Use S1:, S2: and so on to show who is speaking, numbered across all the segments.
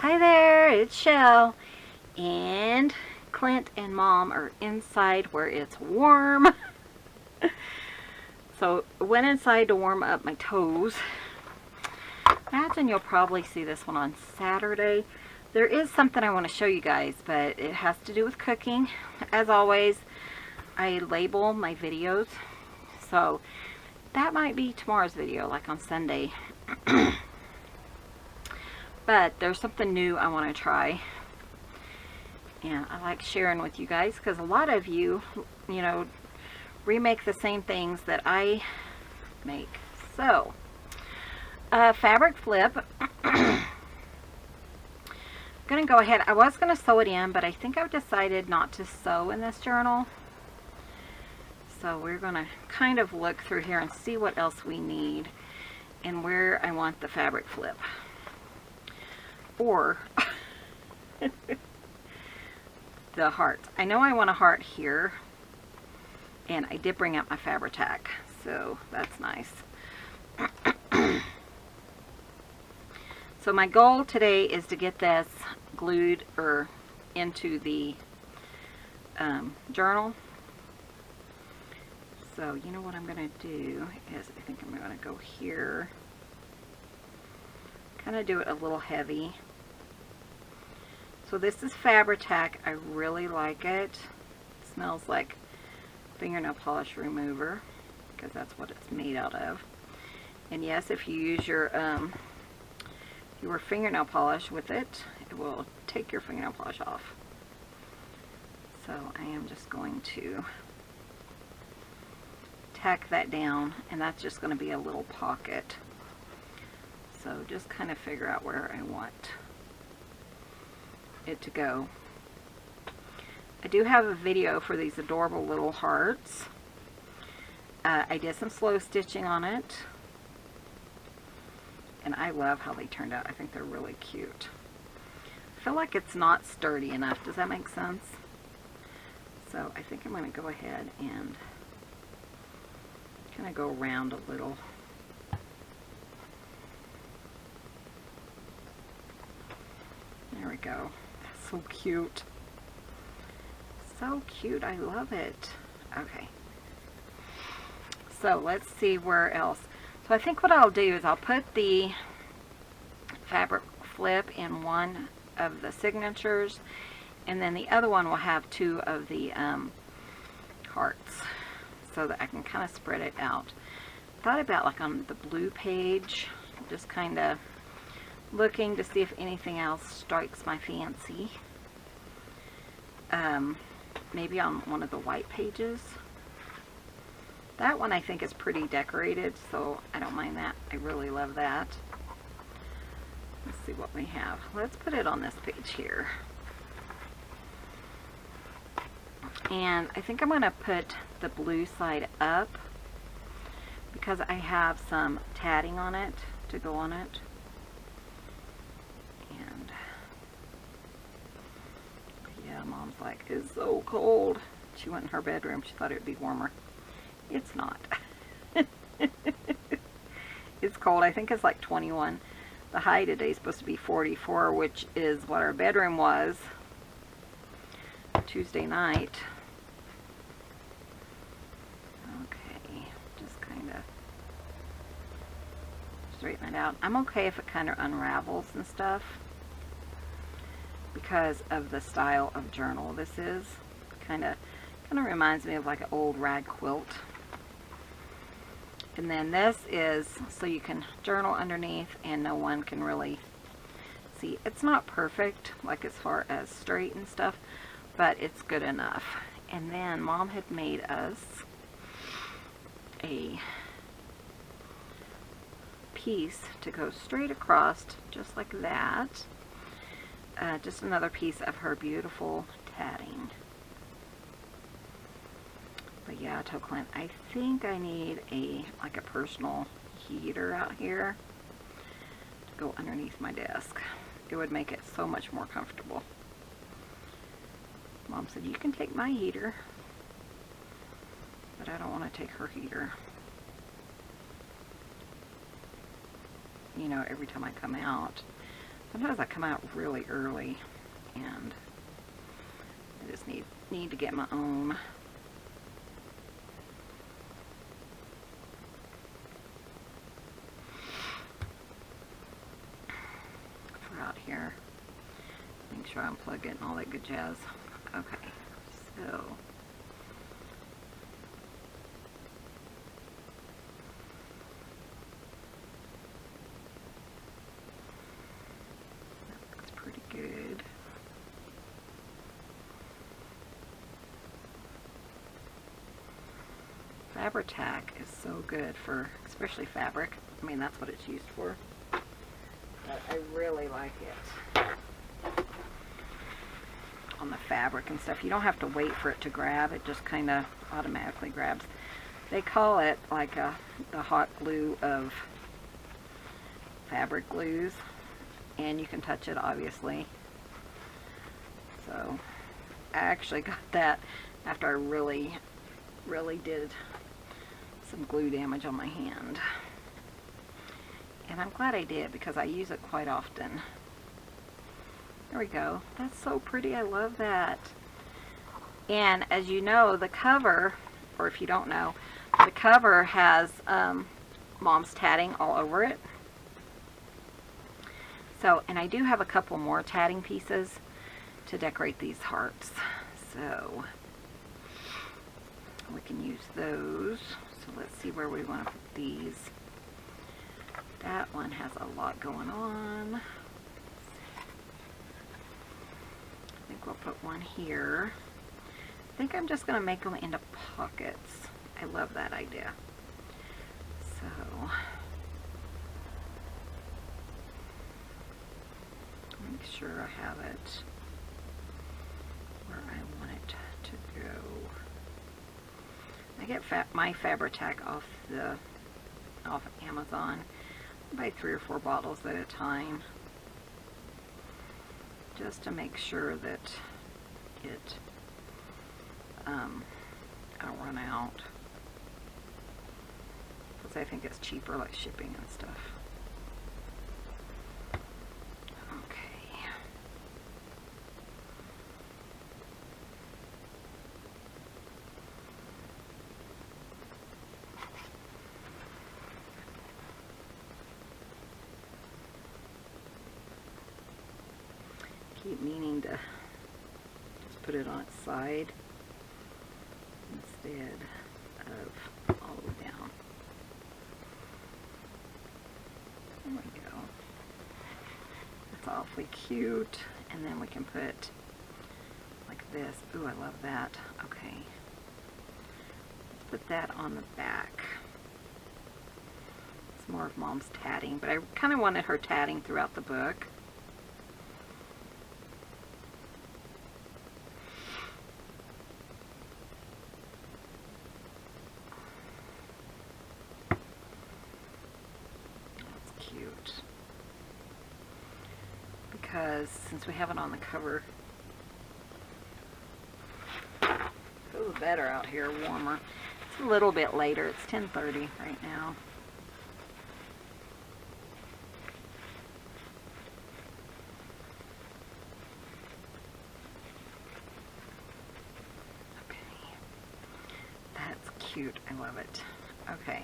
S1: Hi there, it's Chelle, and Clint and Mom are inside where it's warm. So I went inside to warm up my toes. Imagine you'll probably see this one on Saturday. There is something I want to show you guys, but it has to do with cooking. As always, I label my videos, so that might be tomorrow's video, like on Sunday. But there's something new I want to try, and I like sharing with you guys because a lot of you, remake the same things that I make. So, fabric flip. I'm going to go ahead. I was going to sew it in, but I think I've decided not to sew in this journal. So we're going to kind of look through here and see what else we need and where I want the fabric flip. Or the heart. I know I want a heart here, and I did bring up my Fabri-Tac, so that's nice. So my goal today is to get this glued or into the journal. So you know what I'm going to do is I think I'm going to go here, kind of do it a little heavy. So this is Fabri-Tac. I really like it. It smells like fingernail polish remover because that's what it's made out of. And yes, if you use your fingernail polish with it, it will take your fingernail polish off. So I am just going to tack that down, and that's just going to be a little pocket. So just kind of figure out where I want it to go. I do have a video for these adorable little hearts. I did some slow stitching on it, and I love how they turned out. I think they're really cute. I feel like it's not sturdy enough. Does that make sense? So I think I'm going to go ahead and kind of go around a little. There we go. That's so cute. So cute. I love it. Okay. So let's see where else. So I think what I'll do is I'll put the fabric flip in one of the signatures, and then the other one will have two of the hearts, so that I can kind of spread it out. Thought about like on the blue page, just kind of looking to see if anything else strikes my fancy. Maybe on one of the white pages. That one I think is pretty decorated, so I don't mind that. I really love that. Let's see what we have. Let's put it on this page here. And I think I'm going to put the blue side up because I have some tatting on it to go on it. And yeah, Mom's like, it's so cold. She went in her bedroom. She thought it would be warmer. It's not. It's cold. I think it's like 21. The high today is supposed to be 44, which is what our bedroom was Tuesday night. Okay, just kind of straighten it out. I'm okay if it kind of unravels and stuff because of the style of journal this is. Kind of reminds me of like an old rag quilt. And then this is so you can journal underneath and no one can really see. It's not perfect, like as far as straight and stuff, but it's good enough. And then Mom had made us a piece to go straight across, just like that. Just another piece of her beautiful tatting. But yeah, I told Clint, I think I need a personal heater out here to go underneath my desk. It would make it so much more comfortable. Mom said, you can take my heater, but I don't want to take her heater. You know, every time I come out, Sometimes I come out really early and I just need to get my own. For out here. Make sure I unplug it and all that good jazz. Okay, so that looks pretty good. Fabri-Tac is so good for, especially fabric. I mean, that's what it's used for. But I really like it on the fabric and stuff. You don't have to wait for it to grab. It just kind of automatically grabs. They call it like the hot glue of fabric glues. And you can touch it, obviously. So I actually got that after I really did some glue damage on my hand. And I'm glad I did because I use it quite often. There we go. That's so pretty. I love that. And as you know, the cover, or if you don't know, the cover has Mom's tatting all over it. So, and I do have a couple more tatting pieces to decorate these hearts. So we can use those. So let's see where we want to put these. That one has a lot going on. I think we'll put one here. I think I'm just going to make them into pockets. I love that idea. So make sure I have it where I want it to go. I get my Fabri-Tac off Amazon. I buy 3 or 4 bottles at a time, just to make sure that it I don't run out, because I think it's cheaper, like shipping and stuff. Okay. Keep meaning to just put it on its side instead of all the way down. There we go. That's awfully cute. And then we can put like this. Ooh, I love that. Okay. Let's put that on the back. It's more of Mom's tatting, but I kind of wanted her tatting throughout the book. Because since we have it on the cover, it feels better out here, warmer. It's a little bit later. It's 10:30 right now. Okay. That's cute. I love it. Okay.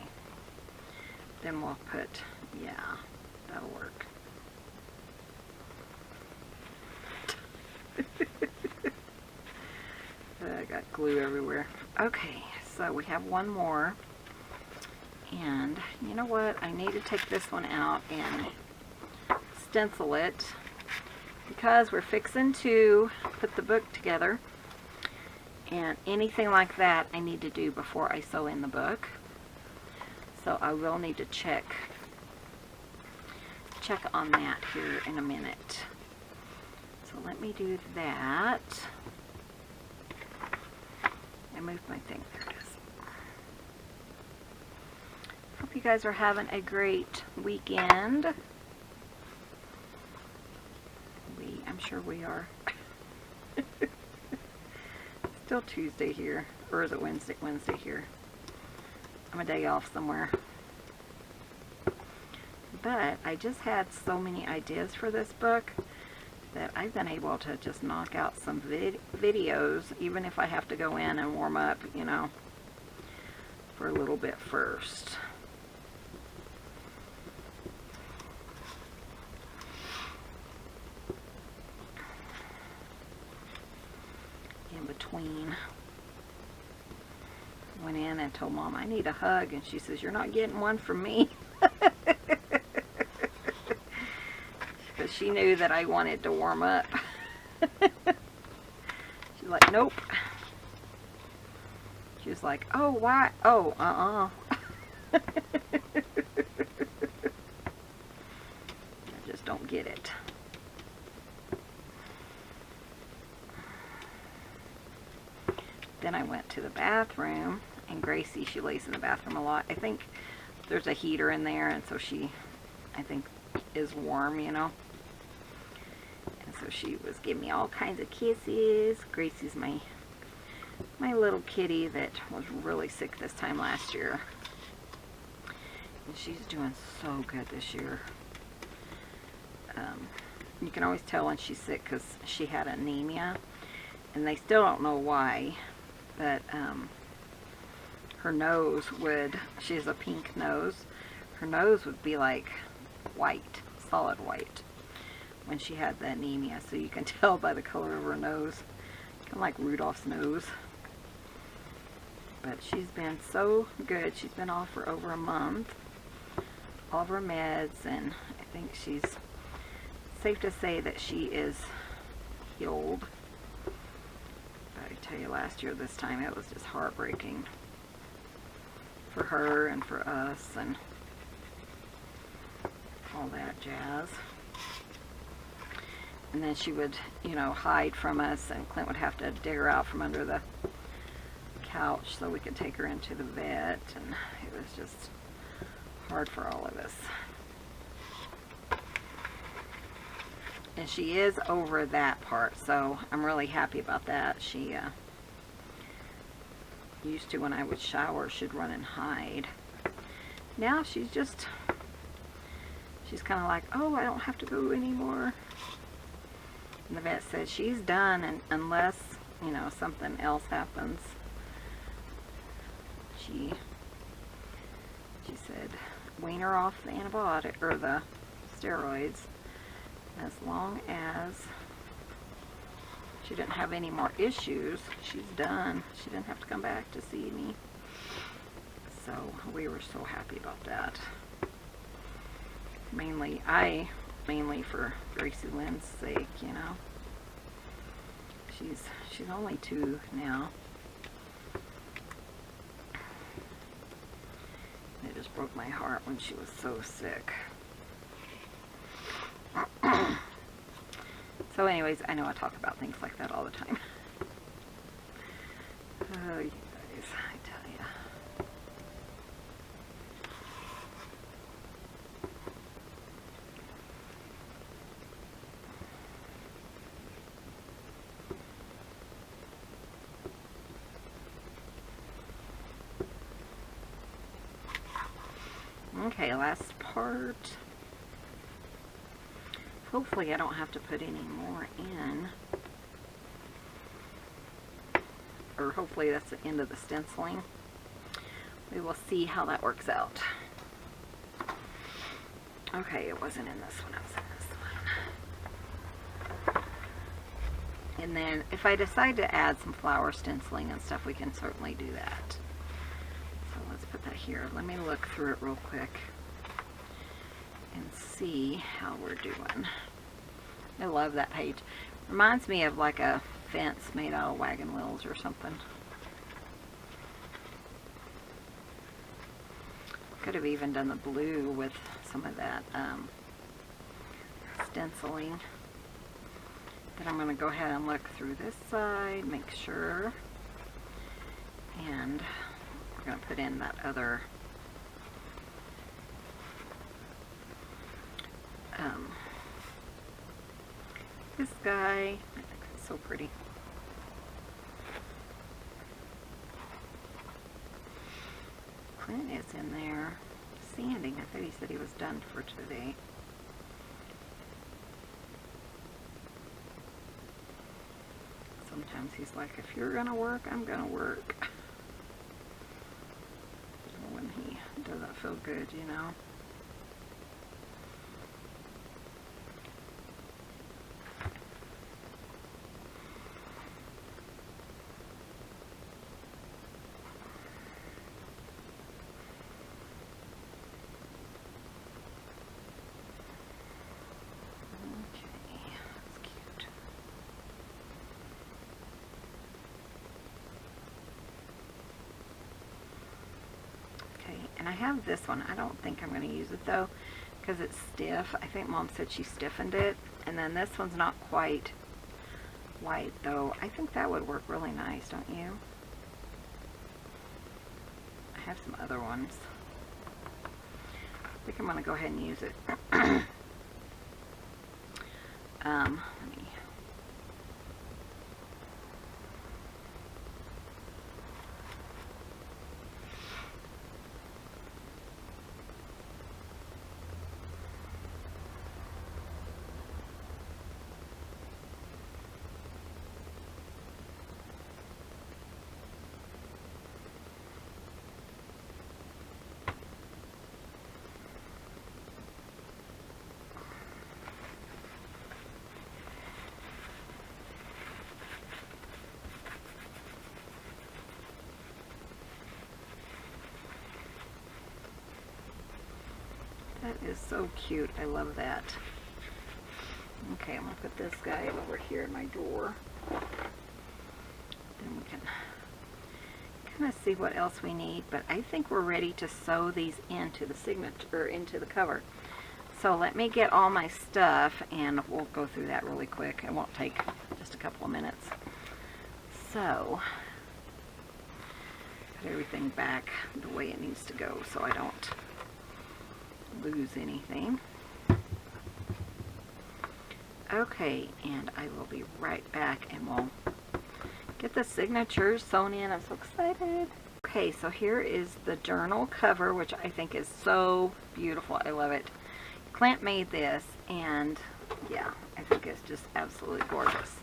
S1: Then we'll put, yeah, that'll work. I got glue everywhere. Okay, so we have one more. And you know what? I need to take this one out and stencil it, because we're fixing to put the book together. And anything like that I need to do before I sew in the book. So I will need to check on that here in a minute. So let me do that. I moved my thing. There it is. Hope you guys are having a great weekend. I'm sure we are. Still Tuesday here. Or is it Wednesday? Wednesday here. I'm a day off somewhere. But I just had so many ideas for this book that I've been able to just knock out some videos, even if I have to go in and warm up, you know, for a little bit first. In between, went in and told Mom I need a hug, and she says, "You're not getting one from me." Because she knew that I wanted to warm up. She's like, "Nope." She was like, "Oh, why? Oh, I just don't get it." Then I went to the bathroom, and Gracie, she lays in the bathroom a lot. I think there's a heater in there, and so she, I think, is warm, you know. And so she was giving me all kinds of kisses. Gracie's my little kitty that was really sick this time last year. And she's doing so good this year. You can always tell when she's sick because she had anemia, and they still don't know why, but her nose would, she has a pink nose, her nose would be like white, solid white, when she had the anemia. So you can tell by the color of her nose, kind of like Rudolph's nose. But she's been so good. She's been off for over a month, all of her meds, and I think she's safe to say that she is healed. But I tell you, last year this time it was just heartbreaking for her and for us and all that jazz. And then she would, you know, hide from us, and Clint would have to dig her out from under the couch so we could take her into the vet, and it was just hard for all of us. And she is over that part, so I'm really happy about that. She used to, when I would shower, she'd run and hide. Now she's kind of like, "Oh, I don't have to go anymore." And the vet said she's done, and unless, you know, something else happens, she said wean her off the antibiotic or the steroids as long as she didn't have any more issues. She's done. She didn't have to come back to see me. So we were so happy about that. Mainly for Gracie Lynn's sake, you know. She's only 2 now. It just broke my heart when she was so sick. So anyways, I know I talk about things like that all the time. Oh, you guys, I tell ya. Okay, last part. Hopefully I don't have to put any more in. Or hopefully that's the end of the stenciling. We will see how that works out. Okay, it wasn't in this one, it was in this one. And then if I decide to add some flower stenciling and stuff, we can certainly do that. So let's put that here. Let me look through it real quick and see how we're doing. I love that page. Reminds me of like a fence made out of wagon wheels or something. Could have even done the blue with some of that stenciling. Then I'm going to go ahead and look through this side, make sure. And we're going to put in that other this guy. I think it's so pretty. Clint is in there. sanding. I thought he said he was done for today. Sometimes he's like, if you're gonna work, I'm gonna work. When he doesn't feel good, you know. And I have this one. I don't think I'm going to use it though because it's stiff. I think Mom said she stiffened it. And then this one's not quite white though. I think that would work really nice, don't you? I have some other ones. I think I'm going to go ahead and use it. Let me. That is so cute. I love that. Okay, I'm going to put this guy over here in my door. Then we can kind of see what else we need. But I think we're ready to sew these into the signature, or into the cover. So let me get all my stuff and we'll go through that really quick. It won't take just a couple of minutes. So, put everything back the way it needs to go so I don't lose anything. Okay, and I will be right back and we'll get the signatures sewn in. I'm so excited. Okay, so here is the journal cover, which I think is so beautiful. I love it. Clint made this, and yeah, I think it's just absolutely gorgeous.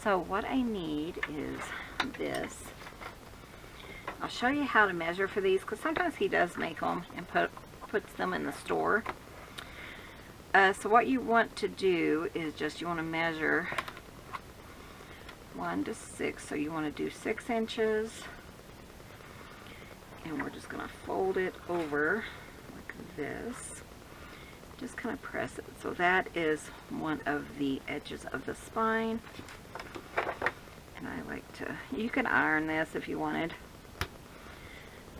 S1: So what I need is this. I'll show you how to measure for these, because sometimes he does make them and puts them in the store. So what you want to do is just, you want to measure 1 to 6. So you want to do 6 inches. And we're just going to fold it over like this. Just kind of press it. So that is one of the edges of the spine. And I like to, you can iron this if you wanted.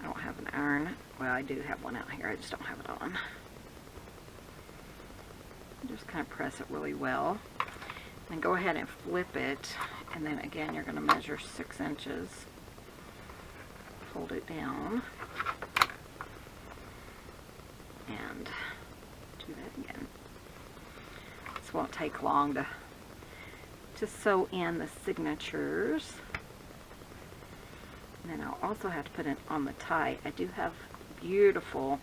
S1: I don't have an iron. Well, I do have one out here. I just don't have it on. Just kind of press it really well. And go ahead and flip it. And then again, you're going to measure 6 inches. Fold it down. And do that again. This won't take long to sew in the signatures. And then I'll also have to put it on the tie. I do have beautiful,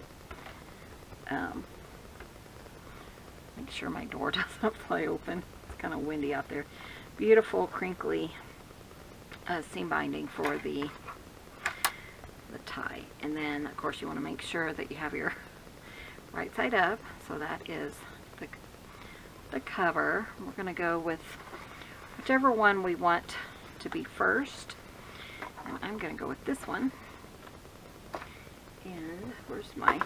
S1: make sure my door doesn't fly open. It's kind of windy out there. Beautiful crinkly seam binding for the tie. And then of course you want to make sure that you have your right side up. So that is the cover. We're going to go with whichever one we want to be first. And I'm going to go with this one. And where's my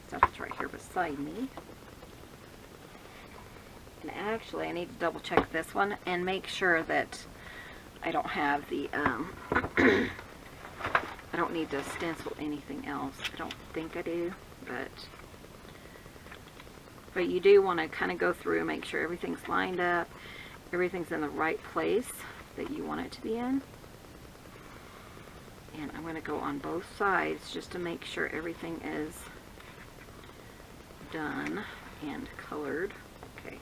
S1: stuff? It's right here beside me. And actually I need to double check this one and make sure that I don't have the I don't need to stencil anything else. I don't think I do, but you do want to kind of go through and make sure everything's lined up, everything's in the right place that you want it to be in. And I'm going to go on both sides just to make sure everything is done and colored. Okay,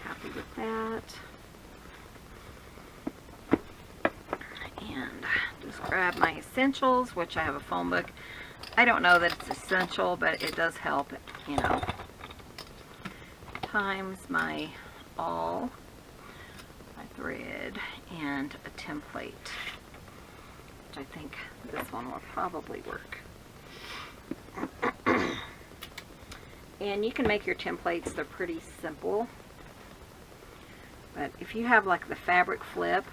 S1: happy with that. And just grab my essentials, which I have a phone book. I don't know that it's essential, but it does help, you know. Times my awl, my thread, and a template, which I think this one will probably work. And you can make your templates, they're pretty simple. But if you have like the fabric flip,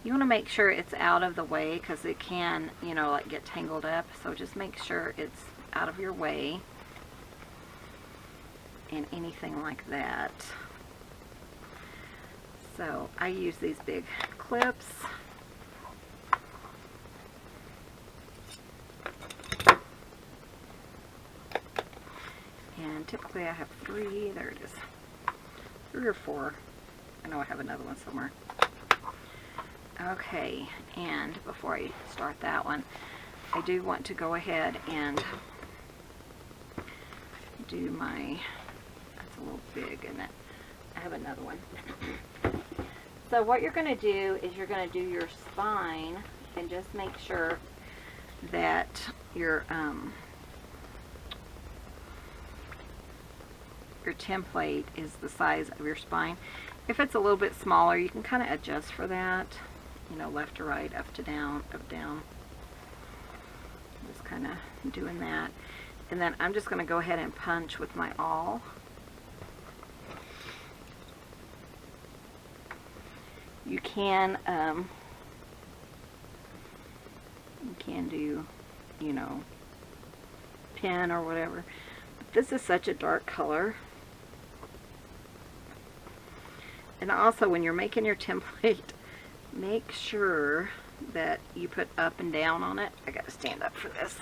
S1: you want to make sure it's out of the way because it can, you know, like get tangled up. So just make sure it's out of your way and anything like that. So I use these big clips. And typically I have 3, there it is, 3 or 4. I know I have another one somewhere. Okay, and before I start that one, I do want to go ahead and do my, that's a little big, isn't it? I have another one. So what you're going to do is you're going to do your spine and just make sure that your template is the size of your spine. If it's a little bit smaller, you can kind of adjust for that, you know, left to right, up to down, up down. Just kind of doing that. And then I'm just going to go ahead and punch with my awl. You can do, you know, pen or whatever. But this is such a dark color. And also when you're making your template, make sure that you put up and down on it. I gotta stand up for this.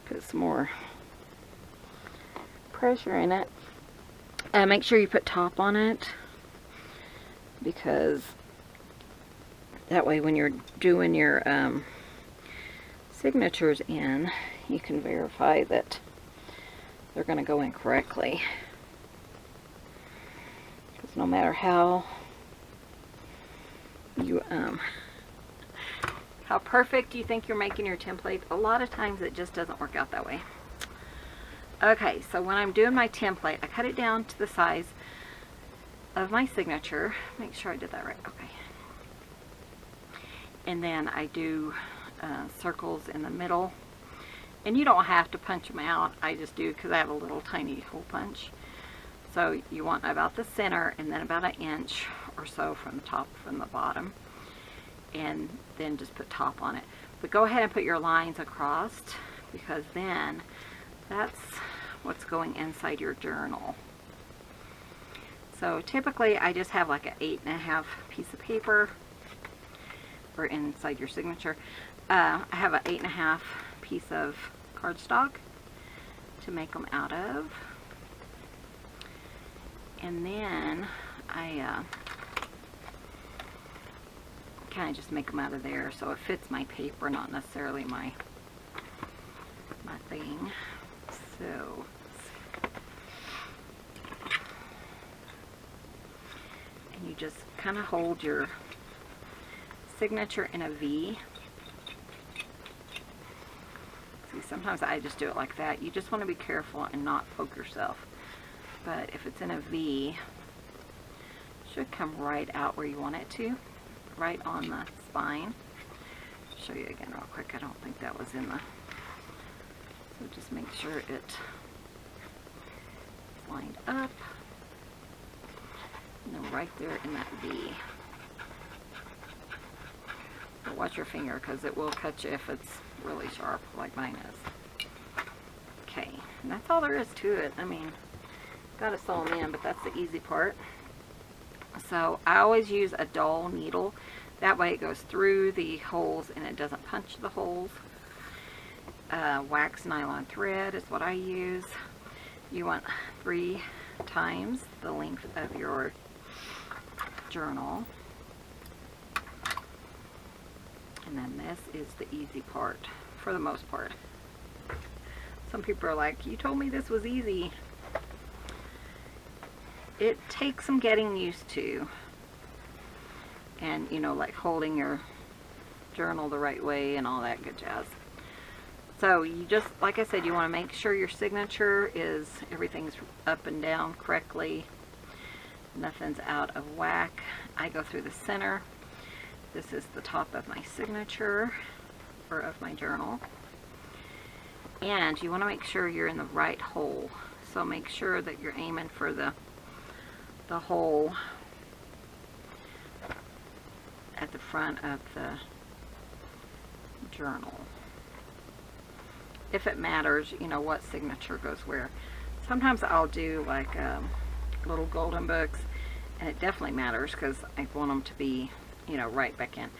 S1: Put some more pressure in it. Make sure you put top on it, because that way when you're doing your signatures in, you can verify that they're going to go in correctly. Because no matter how you how perfect you think you're making your template, a lot of times it just doesn't work out that way. Okay, so when I'm doing my template, I cut it down to the size of my signature. Make sure I did that right. Okay. And then I do circles in the middle. And you don't have to punch them out. I just do because I have a little tiny hole punch. So you want about the center and then about 1 inch or so from the top, from the bottom. And then just put top on it. But go ahead and put your lines across, because then that's what's going inside your journal. So typically I just have like an 8.5 piece of paper, or inside your signature. I have an 8.5 piece of cardstock to make them out of. And then I kind of just make them out of there so it fits my paper, not necessarily my thing. So and you just kind of hold your signature in a V. See, sometimes I just do it like that. You just want to be careful and not poke yourself. But if it's in a V, it should come right out where you want it to, right on the spine. I'll show you again real quick. I don't think that was in the, so just make sure it's lined up. And then right there in that V. But watch your finger, because it will cut you if it's really sharp like mine is. Okay, and that's all there is to it. I mean, gotta sew them in, but that's the easy part. So I always use a dull needle. That way it goes through the holes and it doesn't punch the holes. Wax nylon thread is what I use. You want 3 times the length of your journal. And then this is the easy part, for the most part. Some people are like, you told me this was easy. It takes some getting used to. And, you know, like holding your journal the right way and all that good jazz. So you just, like I said, you want to make sure your signature is, everything's up and down correctly. Nothing's out of whack. I go through the center. This is the top of my signature, or of my journal. And you want to make sure you're in the right hole. So make sure that you're aiming for the hole at the front of the journal. If it matters, you know, what signature goes where. Sometimes I'll do like little golden books, and it definitely matters because I want them to be, you know, right back in.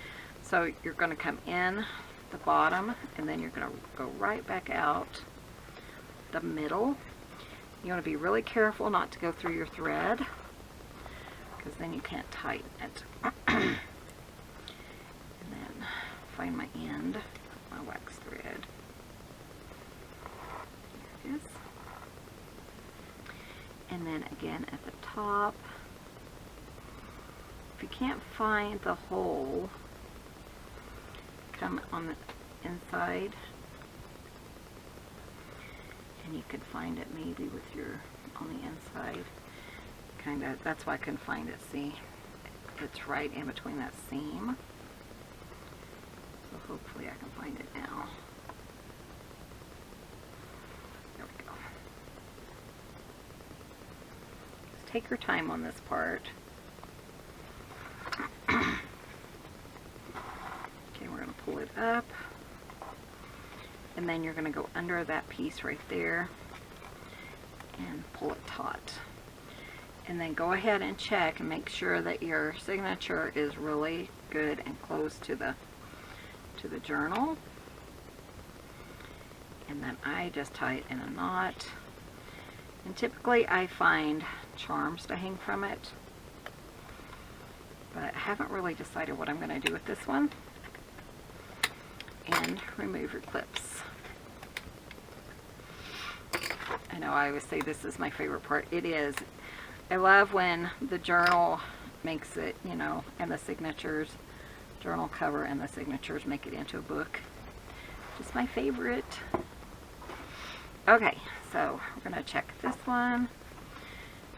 S1: So you're going to come in the bottom, and then you're going to go right back out the middle. You want to be really careful not to go through your thread, because then you can't tighten it. And then find my end of my wax thread. There it is. And then again at the top, if you can't find the hole, come on the inside, and you could find it maybe with your, on the inside, kind of, that's why I couldn't find it, see, it's right in between that seam, so hopefully I can find it now. There we go. Just take your time on this part. Okay, we're going to pull it up, and then you're going to go under that piece right there and pull it taut. And then go ahead and check and make sure that your signature is really good and close to the journal. And then I just tie it in a knot. And typically I find charms to hang from it, but I haven't really decided what I'm going to do with this one. And remove your clips. I know I always say this is my favorite part. It is. I love when the journal makes it, you know, and the signatures, journal cover and the signatures make it into a book. Just my favorite. Okay, so we're going to check this one.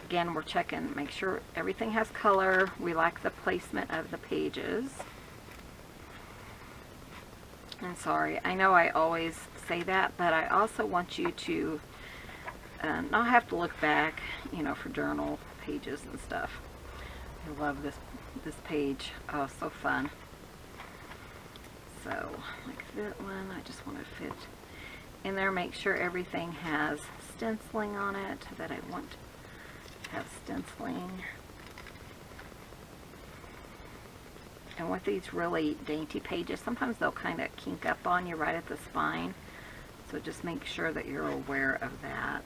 S1: Again, we're checking, make sure everything has color. We like the placement of the pages. And sorry, I know I always say that, but I also want you to not have to look back, you know, for journal pages and stuff. I love this page. Oh, so fun. So, like that one, I just want to fit in there. Make sure everything has stenciling on it that I want to have stenciling. And with these really dainty pages, sometimes they'll kind of kink up on you right at the spine. So just make sure that you're aware of that.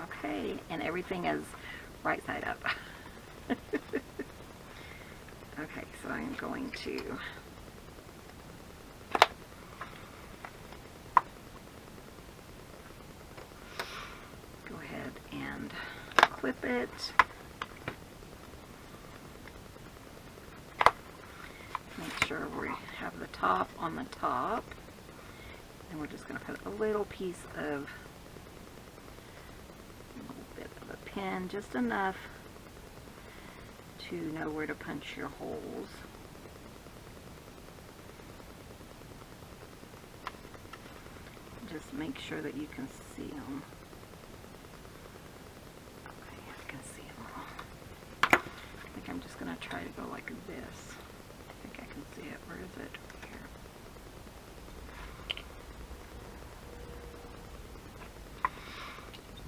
S1: Okay, and everything is right side up. Okay, so I'm going to go ahead and clip it. Make sure we have the top on the top. And we're just going to put a little piece of, a little bit of a pin, just enough to know where to punch your holes. Just make sure that you can see them. Okay, I can see them all. I think I'm just going to try to go like this. I think I can see it. Where is it? Here.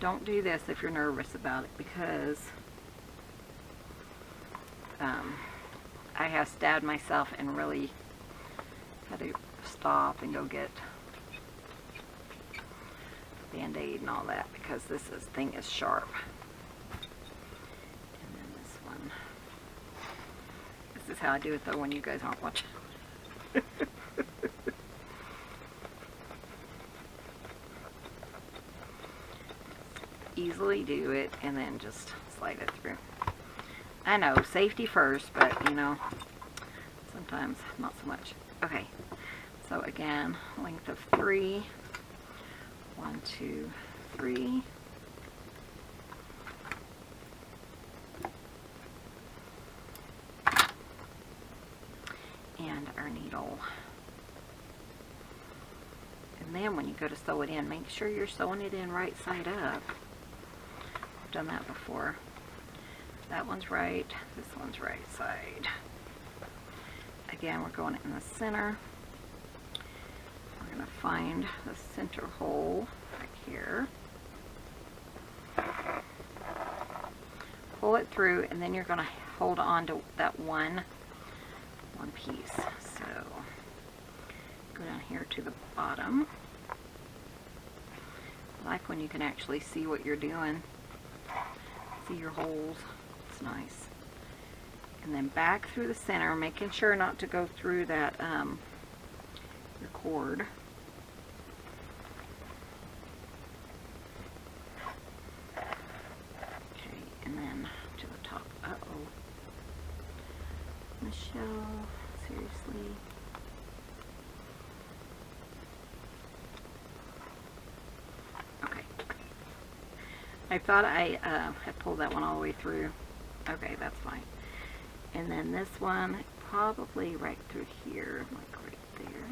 S1: Don't do this if you're nervous about it, because I have stabbed myself and really had to stop and go get Band-Aid and all that, because this thing is sharp. And then this one. This is how I do it though when you guys aren't watching. Easily do it and then just slide it through. I know, safety first, but you know, sometimes not so much. Okay, so again, length of 3, 1, 2, 3. And our needle. And then when you go to sew it in, make sure you're sewing it in right side up. I've done that before. That one's right, this one's right side. Again, we're going in the center. We're going to find the center hole right here. Pull it through, and then you're going to hold on to that one piece. So go down here to the bottom. I like when you can actually see what you're doing. See your holes. It's nice. And then back through the center, making sure not to go through that your cord. Okay, and then to the top. Uh-oh. Michelle, seriously. Okay. I thought I had pulled that one all the way through. Okay, that's fine. And then this one, probably right through here, like right there.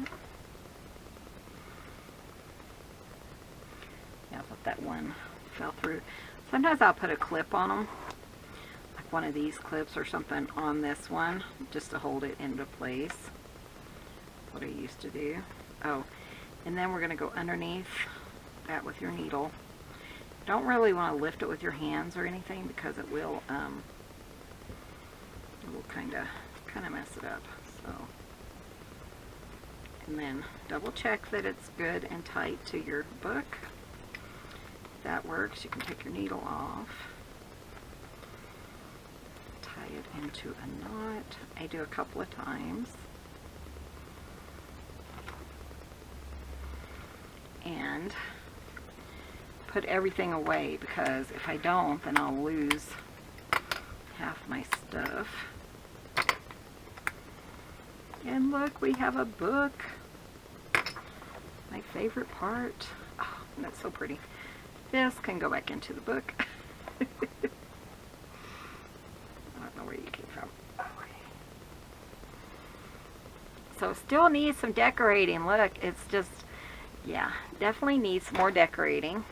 S1: Yeah, I thought that one fell through. Sometimes I'll put a clip on them, like one of these clips or something on this one, just to hold it into place. That's what I used to do. Oh, and then we're going to go underneath that with your needle. Don't really want to lift it with your hands or anything, because it will kind of mess it up. So, and then double check that it's good and tight to your book. If that works, you can take your needle off, tie it into a knot. I do a couple of times, and put everything away, because if I don't, then I'll lose half my stuff. And look, we have a book. My favorite part. Oh, that's so pretty. This can go back into the book. I don't know where you came from. Okay. So still needs some decorating. Look, it's just, yeah, definitely needs some more decorating.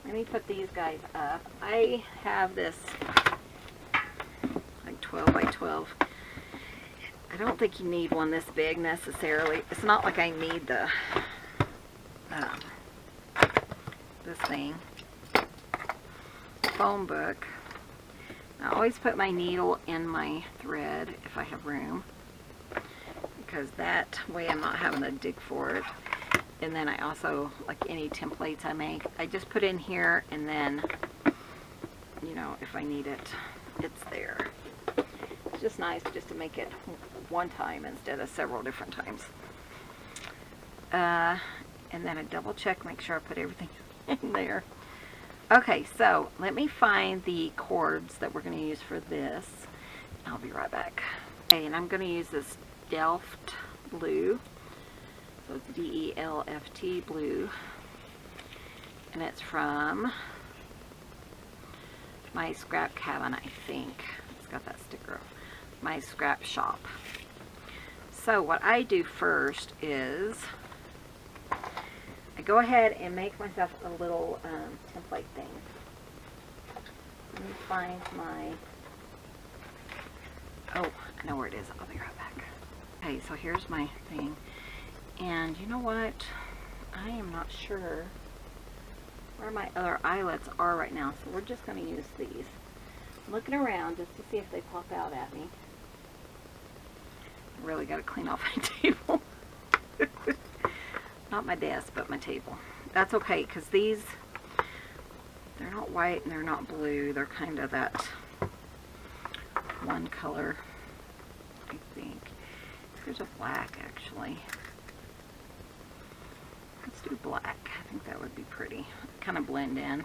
S1: Let me put these guys up. I have this like 12 by 12. I don't think you need one this big necessarily. It's not like I need the this thing. Foam book. I always put my needle in my thread if I have room, because that way I'm not having to dig for it. And then I also, like any templates I make, I just put in here, and then, you know, if I need it, it's there. It's just nice just to make it one time instead of several different times. And then I double check, make sure I put everything in there. Okay, so let me find the cords that we're going to use for this. I'll be right back. Okay, and I'm going to use this Delft blue. So it's D-E-L-F-T blue. And it's from My Scrap Cabin, I think. It's got that sticker. My Scrap Shop. So what I do first is I go ahead and make myself a little template thing. Let me find my, oh, I know where it is. I'll be right back. Okay, so here's my thing. And you know what? I am not sure where my other eyelets are right now, so we're just going to use these. I'm looking around just to see if they pop out at me. I really got to clean off my table. Not my desk, but my table. That's okay, because these, they're not white and they're not blue. They're kind of that one color, I think. There's a black, actually. Let's do black. I think that would be pretty. Kind of blend in.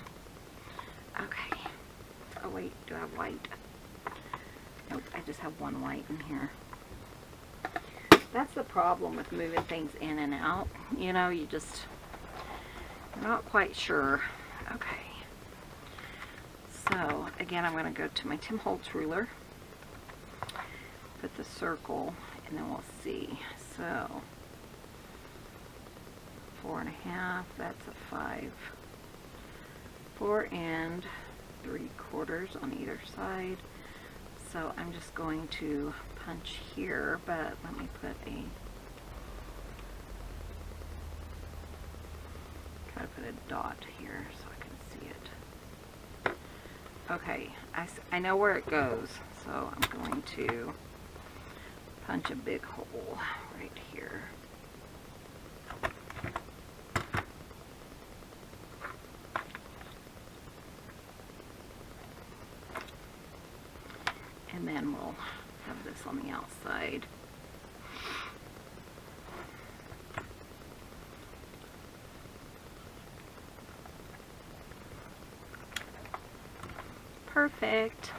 S1: Okay. Oh wait, do I have white? Nope, I just have one white in here. That's the problem with moving things in and out. You know, you're not quite sure. Okay. So, again, I'm going to go to my Tim Holtz ruler, put the circle, and then we'll see. So, 4.5, that's a 5. 4 and 3/4 on either side. So I'm just going to punch here, but let me put a dot here so I can see it. Okay, I know where it goes, so I'm going to punch a big hole right here. And then we'll have this on the outside. Perfect.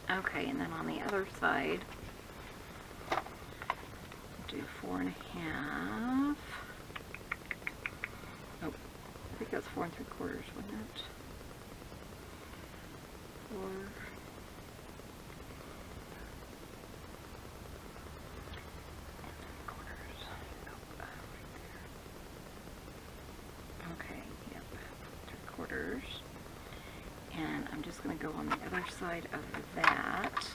S1: Okay, and then on the other side, do 4.5. Oh, I think that's 4 3/4, wasn't it? 4. And I'm just going to go on the other side of that.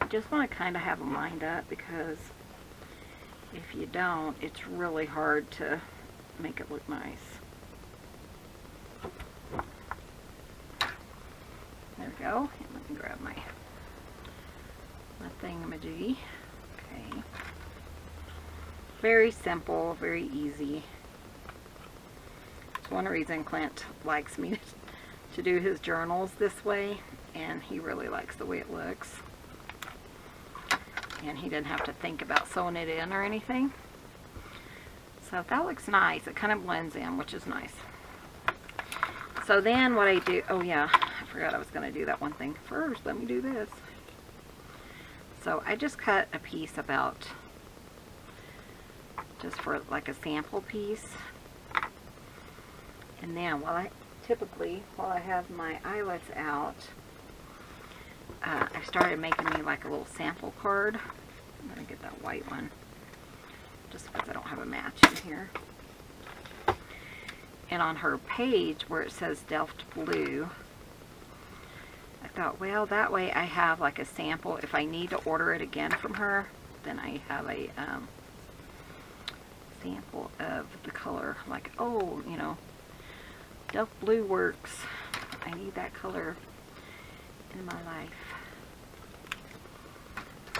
S1: I just want to kind of have them lined up, because if you don't, it's really hard to make it look nice. There we go. And let me grab my thingamajiggy. Okay. Very simple, very easy. One reason Clint likes me to do his journals this way, and he really likes the way it looks. And he didn't have to think about sewing it in or anything. So that looks nice. It kind of blends in, which is nice. So then what I do, oh yeah, I forgot I was going to do that one thing first. Let me do this. So I just cut a piece about, just for like a sample piece. And then while I have my eyelets out, I started making me like a little sample card. I'm going to get that white one, just because I don't have a match in here. And on her page where it says Delft Blue, I thought, well, that way I have like a sample. If I need to order it again from her, then I have a sample of the color. Like, oh, you know, Delft Blue works. I need that color in my life.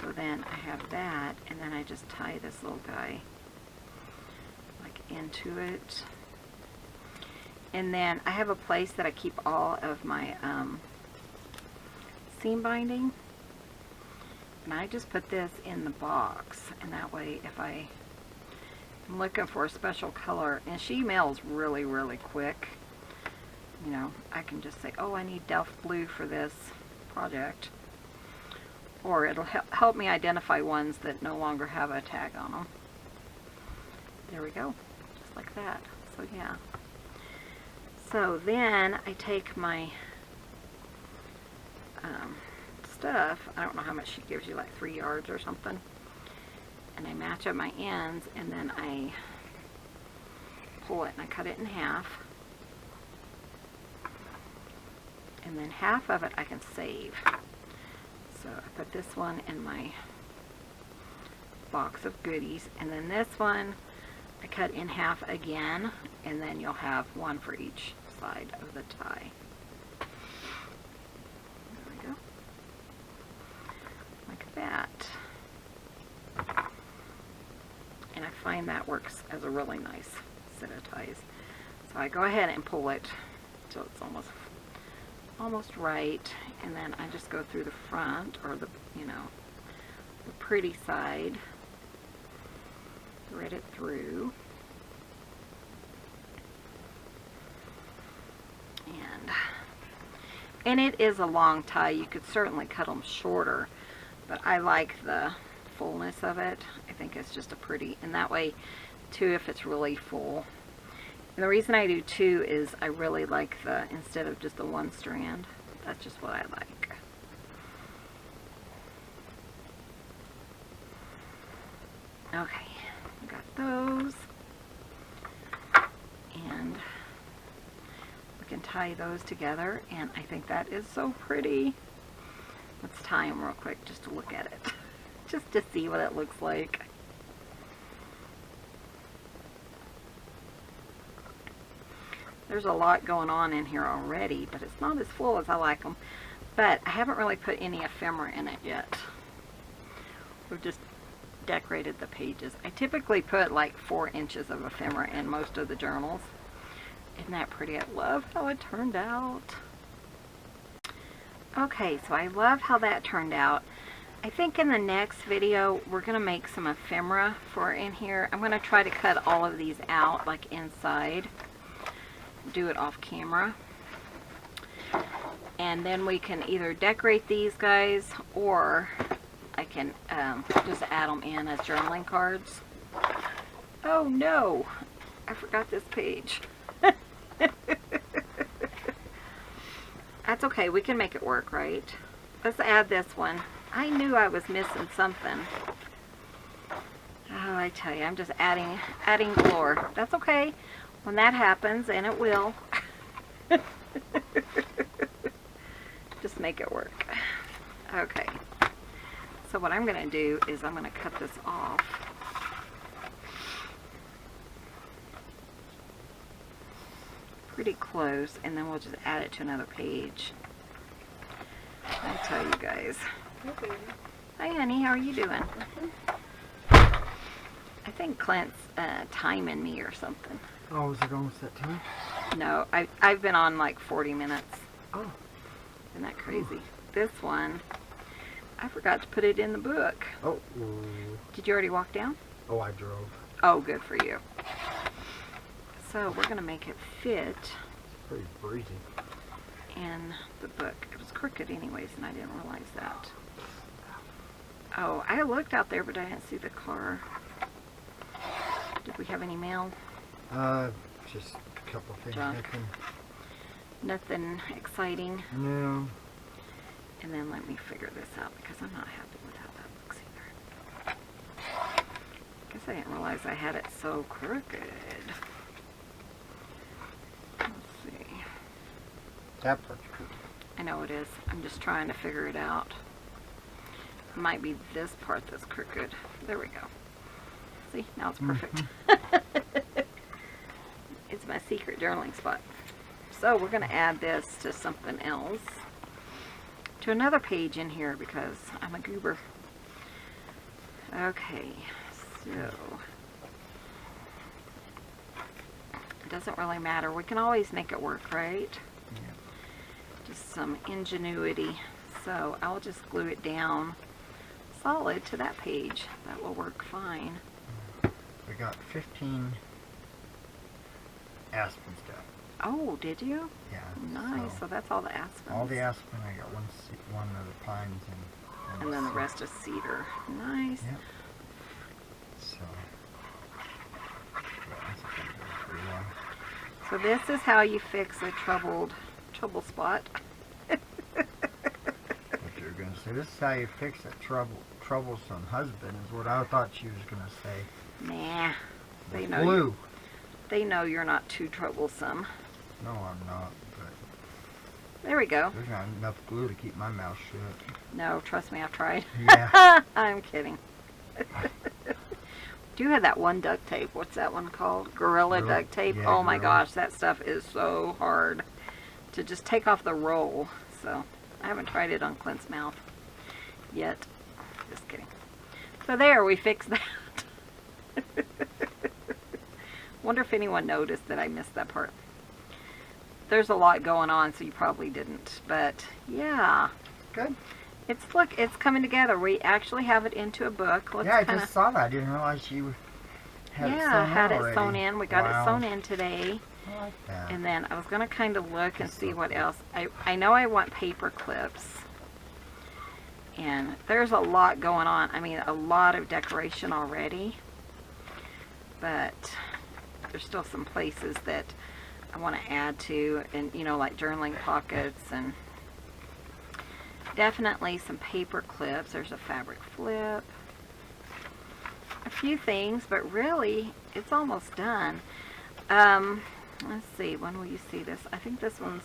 S1: So then I have that, and then I just tie this little guy like into it. And then I have a place that I keep all of my seam binding. And I just put this in the box, and that way if I'm looking for a special color, and she mails really, really quick. You know, I can just say, oh, I need Delft Blue for this project. Or it'll help me identify ones that no longer have a tag on them. There we go. Just like that. So, yeah. So then I take my stuff. I don't know how much she gives you, like 3 yards or something. And I match up my ends, and then I pull it and I cut it in half. And then half of it I can save. So I put this one in my box of goodies, and then this one I cut in half again, and then you'll have one for each side of the tie. There we go. Like that. And I find that works as a really nice set of ties. So I go ahead and pull it till it's almost right, and then I just go through the front, or the, you know, the pretty side, thread it through, and it is a long tie. You could certainly cut them shorter, But I like the fullness of it. I think it's just a pretty, and that way too, if it's really full. And the reason I do 2 is I really like the, instead of just the 1 strand, that's just what I like. Okay, got those. And we can tie those together, and I think that is so pretty. Let's tie them real quick just to look at it, just to see what it looks like. There's a lot going on in here already, but it's not as full as I like them. But I haven't really put any ephemera in it yet. We've just decorated the pages. I typically put like 4 inches of ephemera in most of the journals. Isn't that pretty? I love how it turned out. Okay, so I love how that turned out. I think in the next video we're going to make some ephemera for in here. I'm going to try to cut all of these out like inside. Do it off camera. And then we can either decorate these guys, or I can just add them in as journaling cards. Oh no! I forgot this page. That's okay, we can make it work, right? Let's add this one. I knew I was missing something. Oh, I tell you, I'm just adding galore. That's okay. When that happens, and it will, just make it work. Okay. So what I'm going to do is I'm going to cut this off. Pretty close, and then we'll just add it to another page. I tell you guys. Hi honey, how are you doing? I think Clint's timing me or something.
S2: Oh, is it almost that time?
S1: No, I've been on like 40 minutes.
S2: Oh.
S1: Isn't that crazy? This one, I forgot to put it in the book.
S2: Oh.
S1: Did you already walk down?
S2: Oh, I drove.
S1: Oh, good for you. So we're going to make it fit
S2: It's pretty breezy.
S1: in the book. It was crooked anyways, and I didn't realize that. Oh, I looked out there, but I didn't see the car. Did we have any mail?
S2: Just a couple things.
S1: Junk. Nothing exciting.
S2: No.
S1: And then let me figure this out, because I'm not happy with how that looks either. Guess I didn't realize I had it so crooked. Let's see.
S2: That part's crooked.
S1: I know it is. I'm just trying to figure it out. It might be this part that's crooked. There we go. See, now it's perfect. It's my secret journaling spot. So we're going to add this to something else. To another page in here, because I'm a goober. Okay, so it doesn't really matter. We can always make it work, right?
S2: Yeah.
S1: Just some ingenuity. So I'll just glue it down solid to that page. That will work fine.
S2: We got 15 aspen stuff.
S1: Oh, did you?
S2: Yeah.
S1: Nice. So that's all the aspens.
S2: All the aspen. I got one of the pines
S1: and then the rest is cedar. Nice.
S2: Yep. So.
S1: So this is how you fix a trouble spot.
S2: What you're gonna say? This is how you fix a troublesome husband, is what I thought she was gonna say.
S1: Nah. They know.
S2: Glue.
S1: They know you're not too troublesome.
S2: No, I'm not. But
S1: there we go.
S2: there's not enough glue to keep my mouth shut.
S1: No, trust me, I've tried.
S2: Yeah.
S1: I'm kidding. Do you have that one duct tape? What's that one called? Gorilla duct tape?
S2: Yeah,
S1: oh my
S2: Gorilla.
S1: gosh, that stuff is so hard to just take off the roll. So I haven't tried it on Clint's mouth yet. Just kidding. So there, we fixed that. Wonder if anyone noticed that I missed that part. There's a lot going on, so you probably didn't. But yeah,
S2: Good.
S1: it's coming together. We actually have it into a book. Let's
S2: Yeah, I
S1: kinda,
S2: just saw that. I didn't realize you had it sewn
S1: yeah, had
S2: in
S1: it
S2: already.
S1: sewn in. We got
S2: Wow.
S1: it sewn in today.
S2: I like that.
S1: And then I was going to kind of look and
S2: That's
S1: see
S2: so
S1: what
S2: cool.
S1: else. I know I want paper clips. And there's a lot going on. I mean, a lot of decoration already. But there's still some places that I want to add to, and you know, like journaling pockets, and definitely some paper clips. There's a fabric flip. A few things, but really, it's almost done. Let's see, when will you see this? I think this one's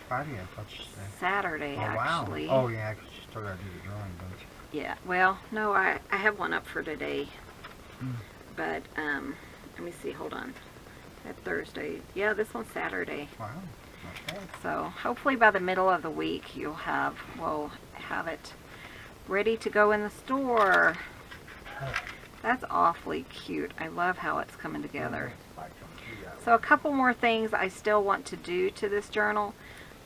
S2: Friday, I thought you said.
S1: Saturday,
S2: Oh,
S1: actually.
S2: wow. Oh, yeah, because you still got to do the drawing, don't you?
S1: Yeah, well, no, I have one up for today. But, let me see, hold on. That Thursday. Yeah, this one's Saturday.
S2: Wow. Okay.
S1: So, hopefully by the middle of the week, we'll have it ready to go in the store. That's awfully cute. I love how it's coming together. So a couple more things I still want to do to this journal,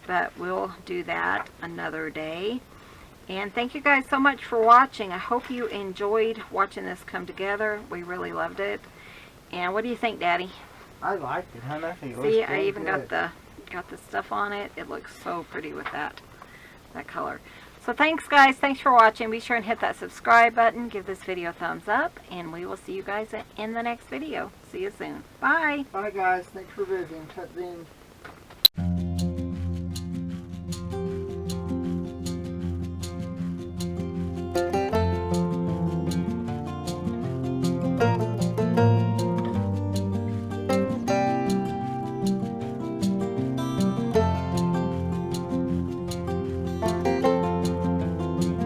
S1: but we'll do that another day. And thank you guys so much for watching. I hope you enjoyed watching this come together. We really loved it. And what do you think, Daddy?
S2: I liked it, huh? I think it
S1: See,
S2: looks
S1: I even
S2: good.
S1: got the stuff on it. It looks so pretty with that color. So thanks, guys. Thanks for watching. Be sure and hit that subscribe button. Give this video a thumbs up. And we will see you guys in the next video. See you soon. Bye.
S2: Bye, guys. Thanks for visiting. Cut in.